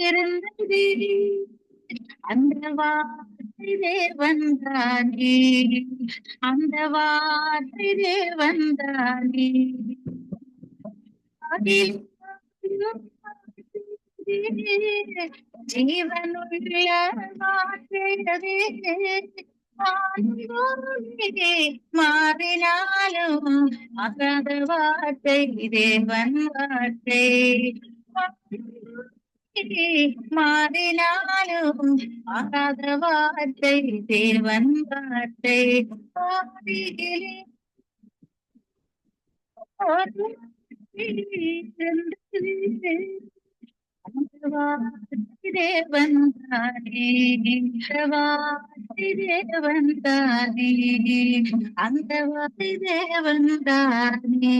இருந்தது அந்த வார்த்தை தேவன் தானே, அந்த வார்த்தை தேவன் தானே. ஜீவனுள்ள வார்த்தையதே மாறினாலும் அகத வார்த்தை தேவன் வார்த்தை. மாறினாலும் ஆகாத வார்த்தை தேவன் வார்த்தை. ஆதியிலே ஒரு இருந்தது அந்த வார்த்தை தேவன் தானே, அந்த வார்த்தை தேவன் தானே, அந்த வார்த்தை தேவன் தானே.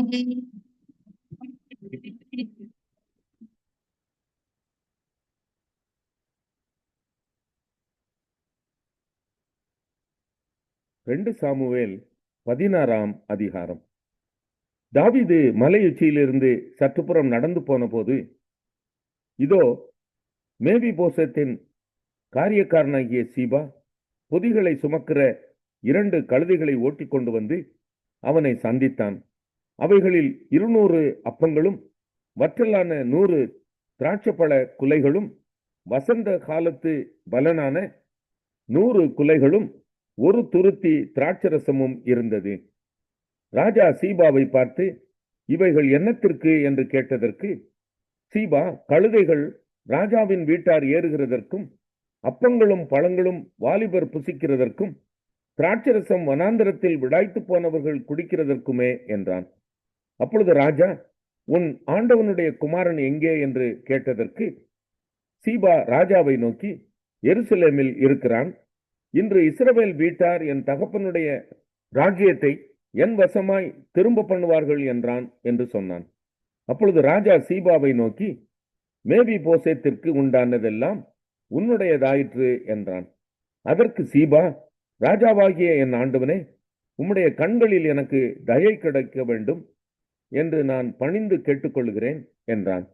ரெண்டு சாமுவேல் 16ஆம் அதிகாரம். தாவீது மலையுச்சியிலிருந்து சற்றுப்புறம் நடந்து போன போது, இதோ மேவிபோசேத்தின் காரியக்காரனாகிய சீபா பொதிகளை சுமக்கிற 2 கழுதைகளை ஓட்டிக் கொண்டு வந்து அவனை சந்தித்தான். அவைகளில் 200 அப்பங்களும் வற்றலான 100 திராட்சப்பழ குலைகளும் வசந்த காலத்து பலனான 100 குலைகளும் 1 துருத்தி திராட்சரசமும் இருந்தது. ராஜா சீபாவை பார்த்து, இவைகள் என்னத்திற்கு என்று கேட்டதற்கு, சீபா, கழுதைகள் ராஜாவின் வீட்டார் ஏறுகிறதற்கும் அப்பங்களும் பழங்களும் வாலிபர் புசிக்கிறதற்கும் திராட்சரசம் வனாந்தரத்தில் விடாய்த்து போனவர்கள் குடிக்கிறதற்குமே என்றான். அப்பொழுது ராஜா, உன் ஆண்டவனுடைய குமாரன் எங்கே என்று கேட்டதற்கு, சீபா ராஜாவை நோக்கி, எருசலேமில் இருக்கிறான். இன்று இஸ்ரவேல் வீட்டார் என் தகப்பனுடைய ராஜ்யத்தை என் வசமாய் திரும்ப பண்ணுவார்கள் என்றான் என்று சொன்னான். அப்பொழுது ராஜா சீபாவை நோக்கி, மேவிபோசேத்திற்கு உண்டானதெல்லாம் உன்னுடையதாயிற்று என்றான். அதற்கு சீபா, ராஜாவாகிய என் ஆண்டவனே, உம்முடைய கண்களில் எனக்கு தயை கிடைக்க வேண்டும் என்று நான் பணிந்து கேட்டுக்கொள்கிறேன் என்றான்.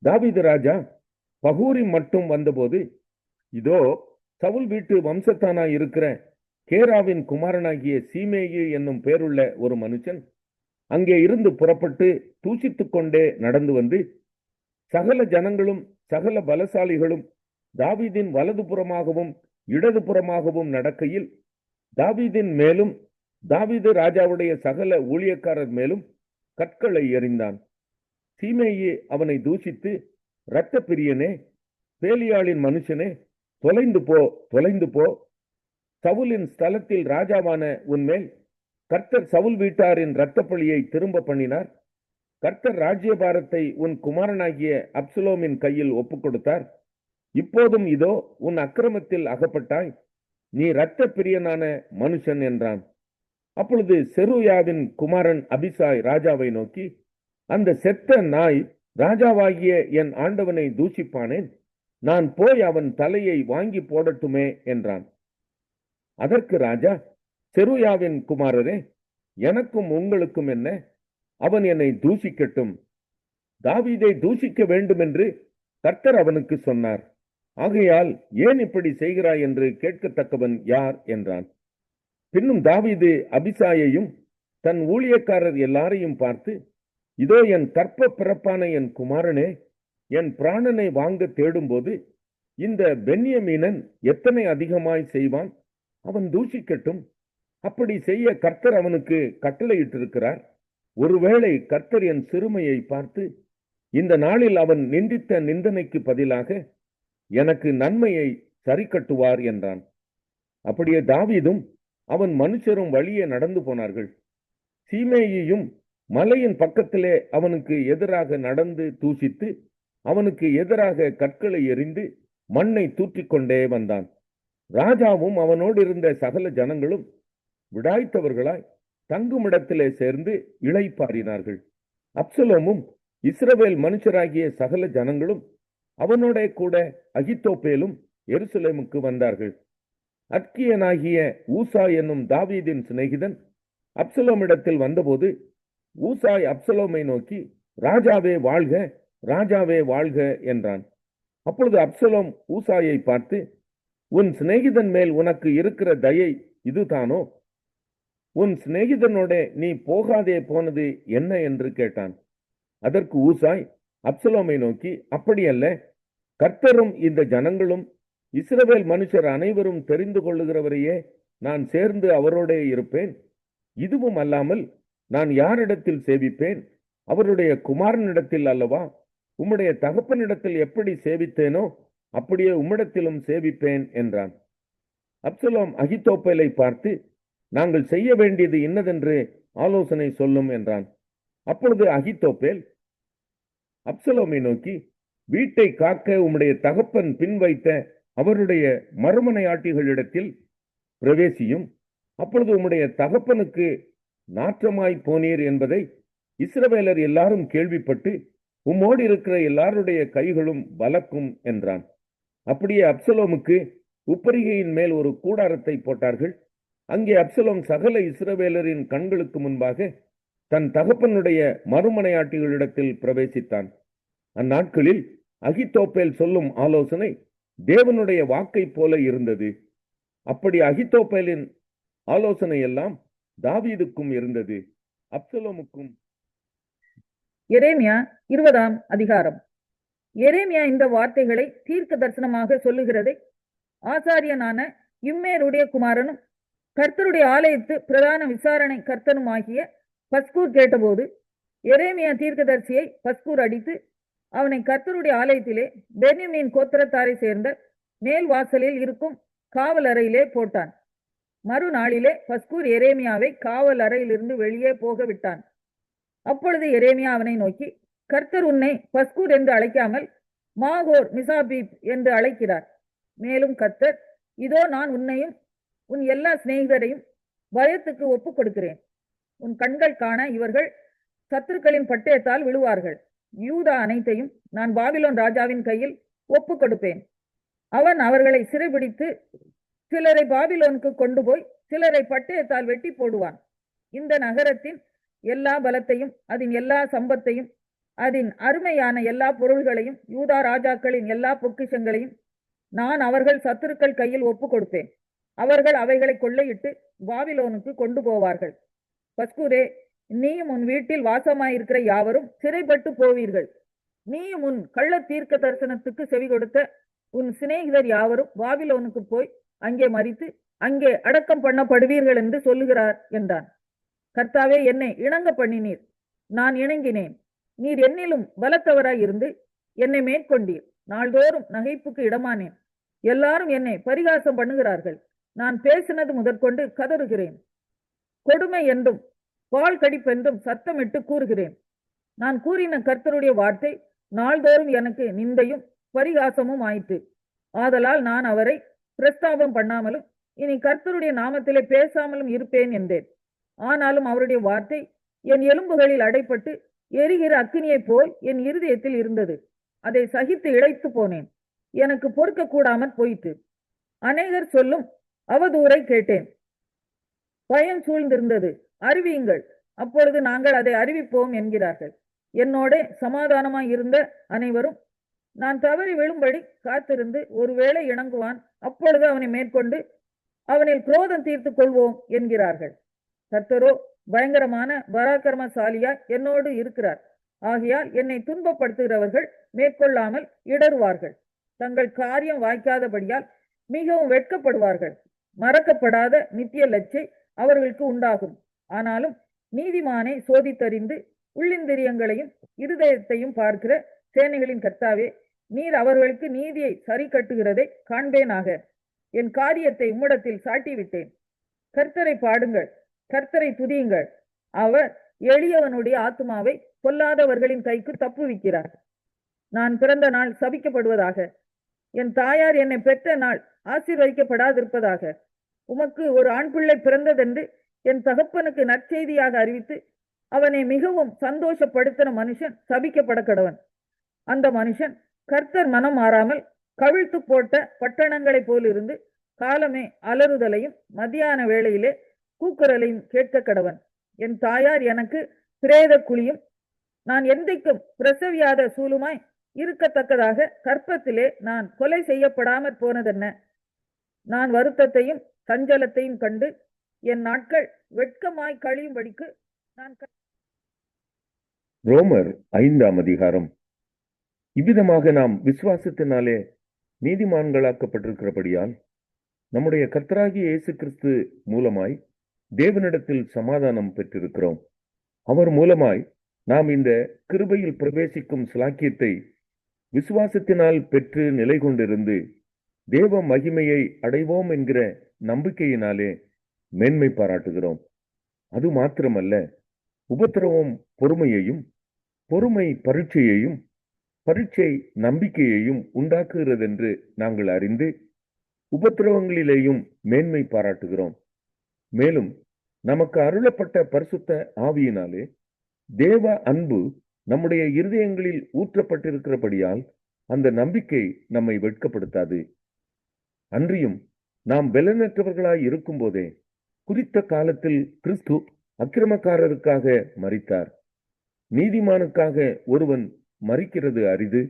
தாவீது ராஜா பகூரி மட்டும் வந்தபோது, இதோ சவுல் வீட்டு வம்சத்தானாய் இருக்கிற கேராவின் குமாரனாகிய சீமேயு என்னும் பேருள்ள ஒரு மனுஷன் அங்கே இருந்து புறப்பட்டு தூசித்துக் கொண்டே நடந்து வந்து, சகல ஜனங்களும் சகல பலசாலிகளும் தாவீதின் வலதுபுறமாகவும் இடதுபுறமாகவும் நடக்கையில் தாவீதின் மேலும் தாவீது ராஜாவுடைய சகல ஊழியக்காரர் மேலும் கற்களை எறிந்தான். சீமேயு அவனை தூஷித்து, இரத்த பிரியனே, பேலியாளின் மனுஷனே, தொலைந்து போ, தொலைந்து போ. சவுலின் ஸ்தலத்தில் ராஜாவான உன்மேல் கர்த்தர் சவுல் வீட்டாரின் இரத்தப்பழியை திரும்ப பண்ணினார். கர்த்தர் ராஜ்யபாரத்தை உன் குமாரனாகிய அப்சலோமின் கையில் ஒப்புக் கொடுத்தார். இப்போதும் இதோ உன் அக்கிரமத்தில் அகப்பட்டாய். நீ இரத்த பிரியனான மனுஷன் என்றான். அப்பொழுது செருயாவின் குமாரன் அபிசாய் ராஜாவை நோக்கி, அந்த செத்த நாய் ராஜாவாகிய என் ஆண்டவனை தூஷிப்பானேன்? நான் போய் அவன் தலையை வாங்கி போடட்டுமே என்றான். அதற்கு ராஜா, செருயாவின் குமாரரே, எனக்கும் உங்களுக்கும் என்ன? அவன் என்னை தூஷிக்கட்டும். தாவீதை தூஷிக்க வேண்டும் என்று கர்த்தர் அவனுக்கு சொன்னார். ஆகையால் ஏன் இப்படி செய்கிறாய் என்று கேட்கத்தக்கவன் யார் என்றான். பின்னும் தாவீது அபிசாயையும் தன் ஊழியக்காரர் எல்லாரையும் பார்த்து, இதோ என் கற்ப பிறப்பான என் குமாரனே, என் பிராணனை வாங்க தேடும்போது இந்த பென்யமீனன் எத்தனை அதிகமாய் செய்வான்? அவன் தூஷிக்கட்டும். அப்படி செய்ய கர்த்தர் அவனுக்கு கட்டளையிட்டிருக்கிறார். ஒருவேளை கர்த்தர் என் சிறுமையை பார்த்து இந்த நாளில் அவன் நிந்தித்த நிந்தனைக்கு பதிலாக எனக்கு நன்மையை சரி கட்டுவார் என்றான். அப்படியே தாவீதும் அவன் மனுஷரும் வழியே நடந்து போனார்கள். சீமேயியும் மலையின் பக்கத்திலே அவனுக்கு எதிராக நடந்து தூஷித்து அவனுக்கு எதிராக கற்களை எறிந்து மண்ணை தூற்றிக்கொண்டே வந்தான். ராஜாவும் அவனோடு இருந்த சகல ஜனங்களும் விடாய்த்தவர்களாய் தங்குமிடத்திலே சேர்ந்து இளைப்பாறினார்கள். அப்சலோமும் இஸ்ரவேல் மனுஷராகிய சகல ஜனங்களும் அவனோட கூட அகித்தோப்பேலும் எருசலேமுக்கு வந்தார்கள். அற்கியனாகிய ஊசா என்னும் தாவீதின் சிநேகிதன் அப்சலோமிடத்தில் வந்தபோது ஊசாய் அப்சலோமை நோக்கி, ராஜாவே வாழ்க, ராஜாவே வாழ்க என்றான். அப்பொழுது அப்சலோம் ஊசாயை பார்த்து, உன் சிநேகிதன் மேல் உனக்கு இருக்கிற தயை இதுதானோ? உன் சிநேகிதனோட நீ போகாதே போனது என்ன என்று கேட்டான். அதற்கு ஊசாய் அப்சலோமை நோக்கி, அப்படியல்ல, கர்த்தரும் இந்த ஜனங்களும் இஸ்ரவேல் மனுஷர் அனைவரும் தெரிந்து கொள்ளுகிறவரையே நான் சேர்ந்து அவரோடே இருப்பேன். இதுவும் அல்லாமல் நான் யாரிடத்தில் சேவிப்பேன்? அவருடைய குமாரனிடத்தில் அல்லவா? உம்முடைய தகப்பனிடத்தில் எப்படி சேவித்தேனோ அப்படியே உம்மிடத்திலும் சேவிப்பேன் என்றான். அப்சலோம் அகித்தோப்பேலை பார்த்து, நாங்கள் செய்ய வேண்டியது இன்னதென்று ஆலோசனை சொல்லும் என்றான். அப்பொழுது அகித்தோப்பேல் அப்சலோமை நோக்கி, வீட்டை காக்க உம்முடைய தகப்பன் பின் வைத்த அவருடைய மறுமனையாட்டிகளிடத்தில் பிரவேசியும். அப்பொழுது உம்முடைய தகப்பனுக்கு நாற்றமாய் போனீர் என்பதை இஸ்ரவேலர் எல்லாரும் கேள்விப்பட்டு உம்மோடு இருக்கிற எல்லாருடைய கைகளும் பலக்கும் என்றான். அப்படியே அப்சலோமுக்கு உப்பரிகையின் மேல் ஒரு கூடாரத்தை போட்டார்கள். அங்கே அப்சலோம் சகல இஸ்ரவேலரின் கண்களுக்கு முன்பாக தன் தகப்பனுடைய மறுமனையாட்டிகளிடத்தில் பிரவேசித்தான். அந்நாட்களில் அகித்தோப்பேல் சொல்லும் ஆலோசனை தேவனுடைய வாக்கை போல இருந்தது. அப்படி அகித்தோப்பேலின் ஆலோசனை எல்லாம் தாவீதுக்கும் இருந்தது, அப்சலோமுக்கும். எரேமியா 20ஆம் அதிகாரம். எரேமியா இந்த வார்த்தைகளை தீர்க்க தரிசனமாக சொல்லுகிறதை ஆசாரியனான இம்மேருடைய குமாரனும் கர்த்தருடைய ஆலயத்து பிரதான விசாரணை கர்த்தனும் ஆகிய பஸ்கூர் கேட்டபோது, எரேமியா தீர்க்கதரிசியை பஸ்கூர் அடித்து அவனை கர்த்தருடைய ஆலயத்திலே பென்யமீன் கோத்திரத்தாரை சேர்ந்த மேல் வாசலில் இருக்கும் காவல் அறையிலே போட்டான். மறுநாளிலே பஸ்கூர் எரேமியாவை காவல் அறையிலிருந்து வெளியே போக விட்டான். அப்பொழுது எரேமியா அவனை நோக்கி, கர்த்தர் உன்னை பஸ்கூர் என்று அழைக்காமல் மாகோர் மிசாபீப் என்று அழைக்கிறார். மேலும் கர்த்தர், இதோ நான் உன்னையும் உன் எல்லா சிநேகிதரையும் பயத்துக்கு ஒப்புக் கொடுக்கிறேன். உன் கண்கள் காண இவர்கள் சத்துருக்களின் பட்டயத்தால் விழுவார்கள். யூதா அனைத்தையும் நான் பாபிலோன் ராஜாவின் கையில் ஒப்புக் கொடுப்பேன். அவன் அவர்களை சிறைபிடித்து சிலரை பாபிலோனுக்கு கொண்டு போய் சிலரை பட்டயத்தால் வெட்டி போடுவான். இந்த நகரத்தின் எல்லா பலத்தையும் அதன் எல்லா சம்பத்தையும் அதன் அருமையான எல்லா பொருள்களையும் யூதா ராஜாக்களின் எல்லா பொக்கிஷங்களையும் நான் அவர்கள் சத்துருக்கள் கையில் ஒப்புக் கொடுப்பேன். அவர்கள் அவைகளை கொள்ளையிட்டு பாபிலோனுக்கு கொண்டு போவார்கள். பஸ்கூரே, நீயும் உன் வீட்டில் வாசமாயிருக்கிற யாவரும் சிறைப்பட்டு போவீர்கள். நீயும் உன் கள்ள தீர்க்க தரிசனத்துக்கு செவி கொடுத்த உன் சிநேகிதர் யாவரும் பாபிலோனுக்கு போய் அங்கே மரித்து அங்கே அடக்கம் பண்ணப்படுவீர்கள் என்று சொல்லுகிறார் என்றான். கர்த்தாவே, என்னை இணங்க பண்ணினீர், நான் இணங்கினேன். நீர் என்னிலும் பலத்தவராய் இருந்து என்னை மேற்கொண்டீர். நாள்தோறும் நகைப்புக்கு இடமானேன். எல்லாரும் என்னை பரிகாசம் பண்ணுகிறார்கள். நான் பேசினது முதற்கொண்டு கதறுகிறேன். கொடுமை என்றும் பால் கடிப்பென்றும் சத்தமிட்டு கூறுகிறேன். நான் கூறின கர்த்தருடைய வார்த்தை நாள்தோறும் எனக்கு நிந்தையும் பரிகாசமும் ஆயிற்று. ஆதலால் நான் அவரை பிரஸ்தாபம் பண்ணாமலும் இனி கர்த்தருடைய நாமத்திலே பேசாமலும் இருப்பேன் என்றேன். ஆனாலும் அவருடைய வார்த்தை என் எலும்புகளில் அடைப்பட்டு எரிகிற அக்கினியைப் போல் என் இருதயத்தில் இருந்தது. அதை சகித்து இழைத்து போனேன். எனக்கு பொறுக்க கூடாமற் போயிற்று. அநேகர் சொல்லும் அவதூறை கேட்டேன். பயம் சூழ்ந்திருந்தது. அறிவியுங்கள், அப்பொழுது நாங்கள் அதை அறிவிப்போம் என்கிறார்கள். என்னோட சமாதானமாய் இருந்த அனைவரும் நான் தவறி விழும்படி காத்திருந்து ஒருவேளை இணங்குவான், அப்பொழுது அவனை மேற்கொண்டு அவனில் குரோதம் தீர்த்து கொள்வோம் என்கிறார்கள். கர்த்தரோ பயங்கரமான பராக்கிரமசாலியாய் என்னோடு இருக்கிறார். ஆகையால் என்னை துன்பப்படுத்துகிறவர்கள் மேற்கொள்ளாமல் இடறுவார்கள். தங்கள் காரியம் வாய்க்காதபடியால் மிகவும் வெட்கப்படுவார்கள். மறக்கப்படாத நித்திய லட்சை அவர்களுக்கு உண்டாகும். ஆனாலும் நீதிமானை சோதித்தறிந்து உள்ளிந்திரியங்களையும் இருதயத்தையும் பார்க்கிற சேனைகளின் கர்த்தாவே, நீர் அவர்களுக்கு நீதியை சரி கட்டுகிறதை காண்பேனாக. என் காரியத்தை உம்மிடத்தில் சாட்டிவிட்டேன். கர்த்தரை பாடுங்கள், கர்த்தரை துதியுங்கள். அவர் எளியவனுடைய ஆத்துமாவை பொல்லாதவர்களின் கைக்கு தப்புவிக்கிறார். நான் பிறந்த நாள் சபிக்கப்படுவதாக. என் தாயார் என்னை பெற்ற நாள் ஆசீர்வதிக்கப்படாதிருப்பதாக. உமக்கு ஒரு ஆண் பிள்ளை பிறந்ததென்று என் தகப்பனுக்கு நற்செய்தியாக அறிவித்து அவனை மிகவும் சந்தோஷப்படுத்தின மனுஷன் சபிக்கப்பட கடவன். அந்த மனுஷன் கர்த்தர் மனம் மாறாமல் கவிழ்த்து போட்ட பட்டணங்களைப் போலிருந்து காலமே அலறுதலையும் மத்தியான வேளையிலே கூக்குரலையும் கேட்க கடவன். என் தாயார் எனக்கு பிரேத குழியும் நான் என்றைக்கும் பிரசவியாத சூலுமாய் இருக்கத்தக்கதாக கற்பத்திலே நான் கொலை செய்யப்படாமற் போனதென்ன? நான் வருத்தத்தையும் சஞ்சலத்தையும் கண்டு என் நாட்கள் வெட்கமாய் கழியும்படிக்கு நான் ரோமர் 5ஆம் அதிகாரம். இவ்விதமாக நாம் விசுவாசத்தினாலே நீதிமான்களாக்கப்பட்டிருக்கிறபடியால் நம்முடைய கர்த்தராகிய இயேசு கிறிஸ்து மூலமாய் தேவனிடத்தில் சமாதானம் பெற்றிருக்கிறோம். அவர் மூலமாய் நாம் இந்த கிருபையில் பிரவேசிக்கும் சிலாக்கியத்தை விசுவாசத்தினால் பெற்று நிலை கொண்டிருந்து தேவ மகிமையை அடைவோம் என்கிற நம்பிக்கையினாலே மேன்மை பாராட்டுகிறோம். அது மாத்திரமல்ல, உபத்திரவம் பொறுமையையும், பொறுமை பரீட்சையையும், பரீட்சை நம்பிக்கையையும் உண்டாக்குகிறதென்று நாங்கள் அறிந்து உபத்திரவங்களிலேயும் மேன்மை பாராட்டுகிறோம். மேலும் நமக்கு அருளப்பட்ட பரிசுத்த ஆவியினாலே தேவ அன்பு நம்முடைய இருதயங்களில் ஊற்றப்பட்டிருக்கிறபடியால் அந்த நம்பிக்கை நம்மை வெட்கப்படுத்தாது. அன்றியும் நாம் பலனற்றவர்களாய் இருக்கும் போதே குறித்த காலத்தில் கிறிஸ்து அக்கிரமக்காரருக்காக மரித்தார். நீதிமானுக்காக ஒருவன் மரிக்கிறது அரிது,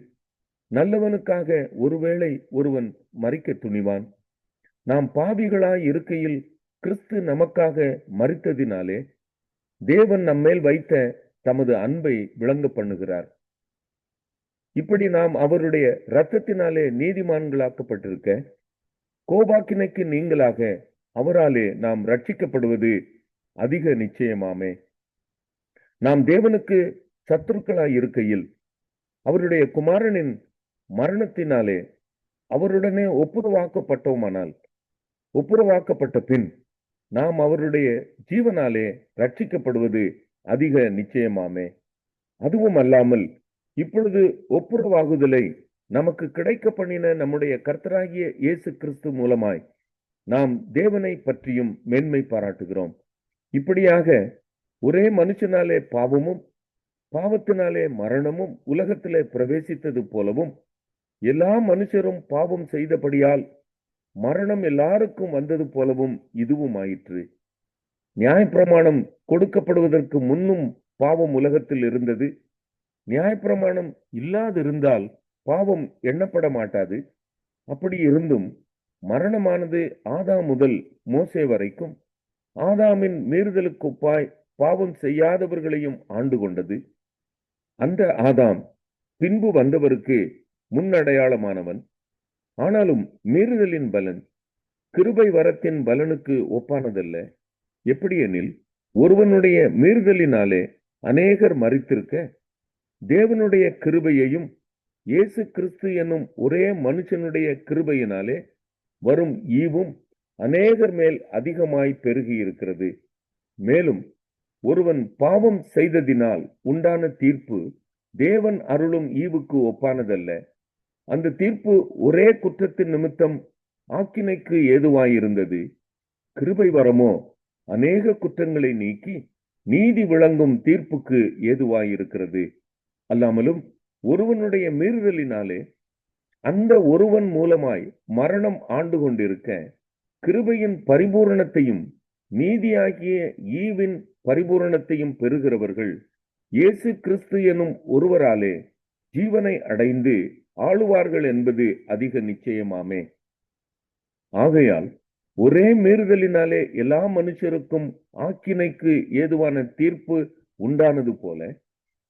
நல்லவனுக்காக ஒருவேளை ஒருவன் மரிக்க துணிவான். நாம் பாவிகளாய் இருக்கையில் கிறிஸ்து நமக்காக மரித்ததினாலே தேவன் நம்மேல் வைத்த தமது அன்பை விளங்க பண்ணுகிறார். இப்படி நாம் அவருடைய இரத்தத்தினாலே நீதிமான்களாக்கப்பட்டிருக்க கோபாக்கினைக்கு நீங்களாக அவராலே நாம் ரட்சிக்கப்படுவது அதிக நிச்சயமாமே. நாம் தேவனுக்கு சத்துருக்களாய் இருக்கையில் அவருடைய குமாரனின் மரணத்தினாலே அவருடனே ஒப்புரவாக்கப்பட்டோமானால், ஒப்புரவாக்கப்பட்ட பின் நாம் அவருடைய ஜீவனாலே ரட்சிக்கப்படுவது அதிக நிச்சயமாமே. அதுவும் அல்லாமல் இப்பொழுது ஒப்புரவாகுதலை நமக்கு கிடைக்க பண்ணின நம்முடைய கர்த்தராகிய இயேசு கிறிஸ்து மூலமாய் நாம் தேவனை பற்றியும் மேன்மை பாராட்டுகிறோம். இப்படியாக ஒரே மனுஷனாலே பாவமும் பாவத்தினாலே மரணமும் உலகத்திலே பிரவேசித்தது போலவும் எல்லா மனுஷரும் பாவம் செய்தபடியால் மரணம் எல்லாருக்கும் வந்தது போலவும் இதுவும் ஆயிற்று. நியாயப்பிரமாணம் கொடுக்கப்படுவதற்கு முன்னும் பாவம் உலகத்தில் இருந்தது. நியாயப்பிரமாணம் இல்லாதிருந்தால் பாவம் எண்ணப்பட மாட்டாது. அப்படி இருந்தும் மரணமானது ஆதாம் முதல் மோசே வரைக்கும் ஆதாமின் மீறுதலுக்கு ஒப்பாய் பாவம் செய்யாதவர்களையும் ஆண்டு கொண்டது. அந்த ஆதாம் பின்பு வந்தவருக்கு முன்னடையாளமானவன். ஆனாலும் மீறுதலின் பலன் கிருபை வரத்தின் பலனுக்கு ஒப்பானதல்ல. எப்படியெனில், ஒருவனுடைய மீறுதலினாலே அநேகர் மரித்திருக்க தேவனுடைய கிருபையையும் இயேசு கிறிஸ்து என்னும் ஒரே மனுஷனுடைய கிருபையினாலே வரும் ஈவும் அநேகர் மேல் அதிகமாய் பெருகி இருக்கிறது. மேலும் ஒருவன் பாவம் செய்ததினால் உண்டான தீர்ப்பு தேவன் அருளும் ஈவுக்கு ஒப்பானதல்ல. அந்த தீர்ப்பு ஒரே குற்றத்தின் நிமித்தம் ஆக்கினைக்கு ஏதுவாயிருந்தது. கிருபை வரமோ அநேக குற்றங்களை நீக்கி நீதி விளங்கும் தீர்ப்புக்கு ஏதுவாயிருக்கிறது. அல்லாமலும் ஒருவனுடைய மீறுதலினாலே அந்த ஒருவன் மூலமாய் மரணம் ஆண்டு கொண்டிருக்க கிருபையின் பரிபூரணத்தையும் நீதியாகிய ஈவின் பரிபூரணத்தையும் பெறுகிறவர்கள் இயேசு கிறிஸ்து எனும் ஒருவராலே ஜீவனை அடைந்து ஆளுவார்கள் என்பது அதிக நிச்சயமாமே. ஆகையால் ஒரே மீறுதலினாலே எல்லா மனுஷருக்கும் ஆக்கினைக்கு ஏதுவான தீர்ப்பு உண்டானது போல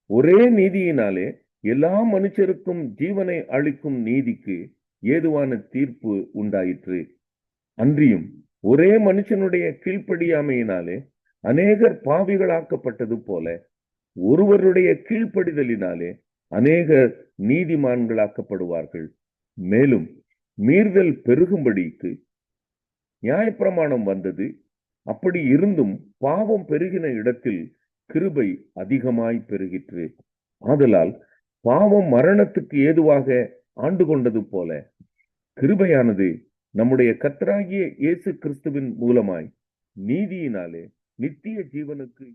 ஒரே நீதியினாலே எல்லா மனுஷருக்கும் ஜீவனை அளிக்கும் நீதிக்கு ஏதுவான தீர்ப்பு உண்டாயிற்று. அன்றியும் ஒரே மனுஷனுடைய கீழ்ப்படியாமையினாலே அநேகர் பாவிகளாக்கப்பட்டது போல ஒருவருடைய கீழ்ப்படிதலினாலே அநேகர் நீதிமான்களாக்கப்படுவார்கள். மேலும் மீறுதல் பெருகும்படிக்கு நியாயப்பிரமாணம் வந்தது. அப்படி இருந்தும் பாவம் பெருகின இடத்தில் கிருபை அதிகமாய் பெருகிற்று. ஆதலால் பாவம் மரணத்துக்கு ஏதுவாக ஆண்டு கொண்டது போல கிருபையானது நம்முடைய கர்த்தராகிய இயேசு கிறிஸ்துவின் மூலமாய் நீதியினாலே நித்திய ஜீவனுக்கு.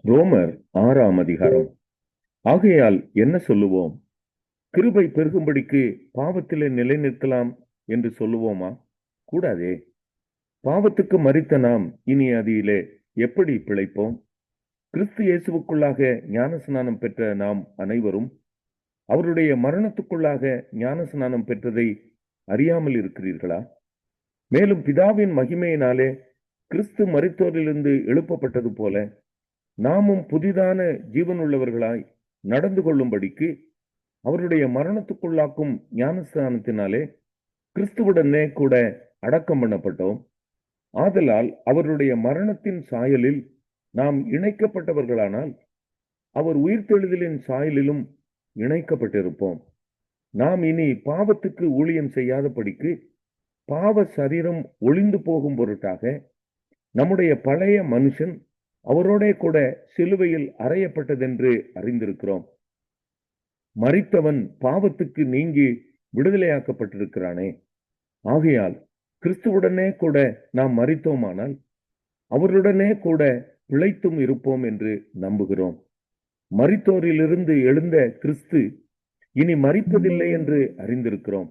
ரோமர் 6ஆம் அதிகாரம். ஆகையால் என்ன சொல்லுவோம்? கிருபை பெருகும்படிக்கு பாவத்திலே நிலை நிற்கலாம் என்று சொல்லுவோமா? கூடாதே. பாவத்துக்கு மரித்த நாம் இனி அதிலே எப்படி பிழைப்போம்? கிறிஸ்து இயேசுவுக்குள்ளாக ஞானஸ்நானம் பெற்ற நாம் அனைவரும் அவருடைய மரணத்துக்குள்ளாக ஞானஸ்நானம் பெற்றதை அறியாமல் இருக்கிறீர்களா? மேலும் பிதாவின் மகிமையினாலே கிறிஸ்து மரித்தோரிலிருந்து எழுப்பப்பட்டது போல நாமும் புதிதான ஜீவனுள்ளவர்களாய் நடந்து கொள்ளும்படிக்கு அவருடைய மரணத்துக்குள்ளாக்கும் ஞானஸ்நானத்தினாலே கிறிஸ்துவுடனே கூட அடக்கம் பண்ணப்பட்டோம். ஆதலால் அவருடைய மரணத்தின் சாயலில் நாம் இணைக்கப்பட்டவர்களானால் அவர் உயிர்த்தெழுதலின் சாயலிலும் இணைக்கப்பட்டிருப்போம். நாம் இனி பாவத்துக்கு ஊழியம் செய்யாதபடிக்கு பாவ சரீரம் ஒளிந்து போகும் பொருட்டாக நம்முடைய பழைய மனுஷன் அவரோட கூட சிலுவையில் அறையப்பட்டதென்று அறிந்திருக்கிறோம். மரித்தவன் பாவத்துக்கு நீங்கி விடுதலையாக்கப்பட்டிருக்கிறானே. ஆகையால் கிறிஸ்துவுடனே கூட நாம் மரித்தோமானால் அவருடனே கூட பிழைத்தும் இருப்போம் என்று நம்புகிறோம். மரித்தோரிலிருந்து எழுந்த கிறிஸ்து இனி மரிப்பதில்லை என்று அறிந்திருக்கிறோம்.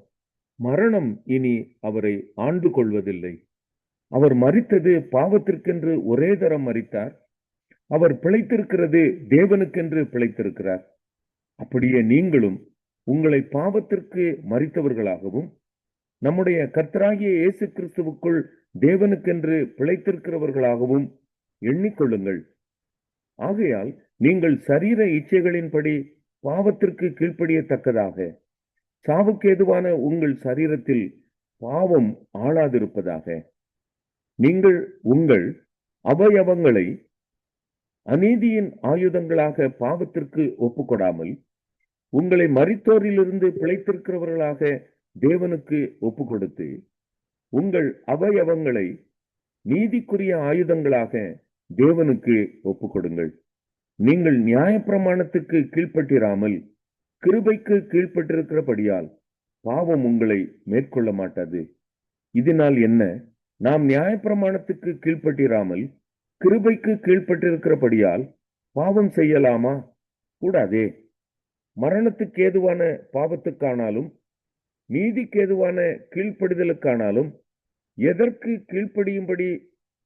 மரணம் இனி அவரை ஆண்டு கொள்வதில்லை. அவர் மரித்தது பாவத்திற்கென்று ஒரே தரம் மரித்தார். அவர் பிழைத்திருக்கிறது தேவனுக்கென்று பிழைத்திருக்கிறார். அப்படியே நீங்களும் உங்களை பாவத்திற்கு மரித்தவர்களாகவும் நம்முடைய கர்த்தராகிய இயேசு கிறிஸ்துவுக்குள் தேவனுக்கென்று பிழைத்திருக்கிறவர்களாகவும் எண்ணிக்கொள்ளுங்கள். ஆகையால் நீங்கள் சரீர இச்சைகளின்படி பாவத்திற்கு கீழ்ப்படியத்தக்கதாக சாவுக்கேதுவான உங்கள் சரீரத்தில் பாவம் ஆளாதிருப்பதாக நீங்கள் உங்கள் அவயவங்களை அநீதியின் ஆயுதங்களாக பாவத்திற்கு ஒப்புக்கொடாமல் உங்களை மரித்தோரிலிருந்து பிழைத்திருக்கிறவர்களாக தேவனுக்கு ஒப்பு கொடுத்து உங்கள் அவயவங்களை நீதிக்குரிய ஆயுதங்களாக தேவனுக்கு ஒப்பு கொடுங்கள். நீங்கள் நியாயப்பிரமாணத்துக்கு கீழ்ப்பட்டிராமல் கிருபைக்கு கீழ்ப்பட்டிருக்கிறபடியால் பாவம் உங்களை மேற்கொள்ள மாட்டாது. இதனால் என்ன? நாம் நியாயப்பிரமாணத்துக்கு கீழ்ப்பட்டிராமல் கிருபைக்கு கீழ்ப்பட்டிருக்கிறபடியால் பாவம் செய்யலாமா? கூடாதே. மரணத்துக்கு ஏதுவான பாவத்துக்கானாலும் நீதிக்கு ஏதுவான கீழ்ப்படிதலுக்கானாலும் எதற்கு கீழ்ப்படியும்படி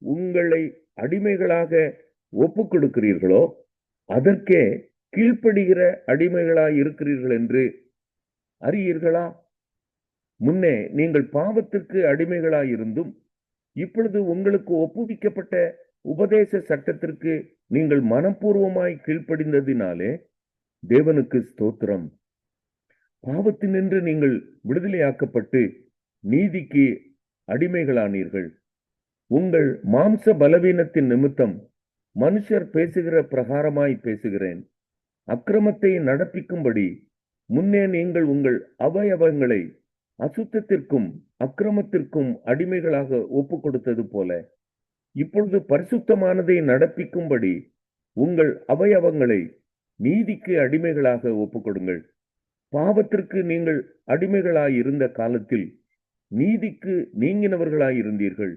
உங்களை அடிமைகளாக ஒப்பு கொடுக்கிறீர்களோ அதற்கே கீழ்ப்படுகிற அடிமைகளாய் இருக்கிறீர்கள் என்று அறியீர்களா? முன்னே நீங்கள் பாவத்திற்கு அடிமைகளாய் இருந்தும் இப்பொழுது உங்களுக்கு ஒப்புவிக்கப்பட்ட உபதேச சட்டத்திற்கு நீங்கள் மனப்பூர்வமாய் கீழ்ப்படிந்ததினாலே தேவனுக்கு ஸ்தோத்திரம். பாவத்தினின்று நீங்கள் விடுதலையாக்கப்பட்டு நீதிக்கு அடிமைகளானீர்கள். உங்கள் மாம்ச பலவீனத்தின் நிமித்தம் மனுஷர் பேசுகிற பிரகாரமாய் பேசுகிறேன். அக்கிரமத்தை நடப்பிக்கும்படி முன்னே நீங்கள் உங்கள் அவயவங்களை அசுத்தத்திற்கும் அக்கிரமத்திற்கும் அடிமைகளாக ஒப்பு கொடுத்தது போல இப்பொழுது பரிசுத்தமானதை நடப்பிக்கும்படி உங்கள் அவயவங்களை நீதிக்கு அடிமைகளாக ஒப்பு கொடுங்கள். பாவத்திற்கு நீங்கள் அடிமைகளாயிருந்த காலத்தில் நீதிக்கு நீங்கினவர்களாயிருந்தீர்கள்.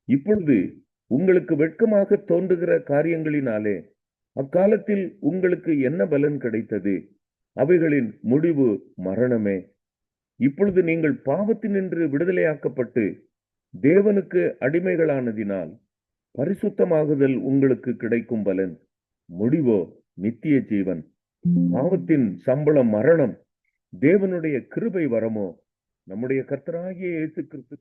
இப்பொழுது உங்களுக்கு வெட்கமாக தோன்றுகிற காரியங்களினாலே அக்காலத்தில் உங்களுக்கு என்ன பலன் கிடைத்தது? அவைகளின் முடிவு மரணமே. இப்பொழுது நீங்கள் பாவத்தினின்று விடுதலையாக்கப்பட்டு தேவனுக்கு அடிமைகளானதினால் பரிசுத்தமாகுதல் உங்களுக்கு கிடைக்கும் பலன் முடிவோ நித்திய ஜீவன். பாவத்தின் சம்பளம் மரணம், தேவனுடைய கிருபை வரமோ நம்முடைய கர்த்தராகிய இயேசு கிறிஸ்து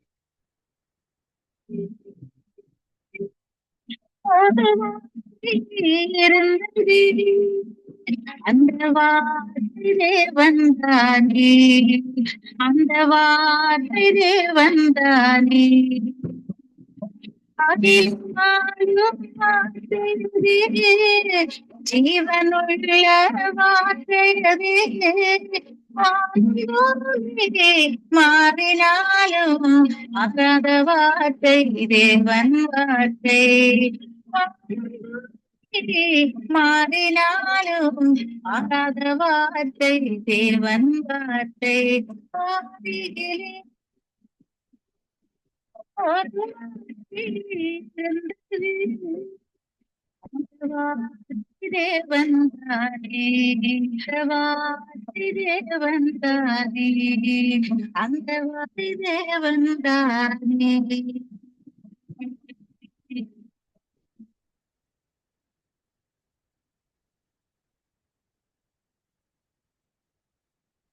அந்த வார்த்தை தேவன்தானே, அந்த வார்த்தை தேவன்தானே. ஜீவனுள்ள வார்த்தையதே, மாறினாலும் அகாத வார்த்தை தேவன் வார்த்தை. மாறினாலும் ஆகாத வார்த்தை தேவன் வார்த்தை. தேவன் தானே, தேவன் தானே, அந்த வார்த்தை தேவன் தானே.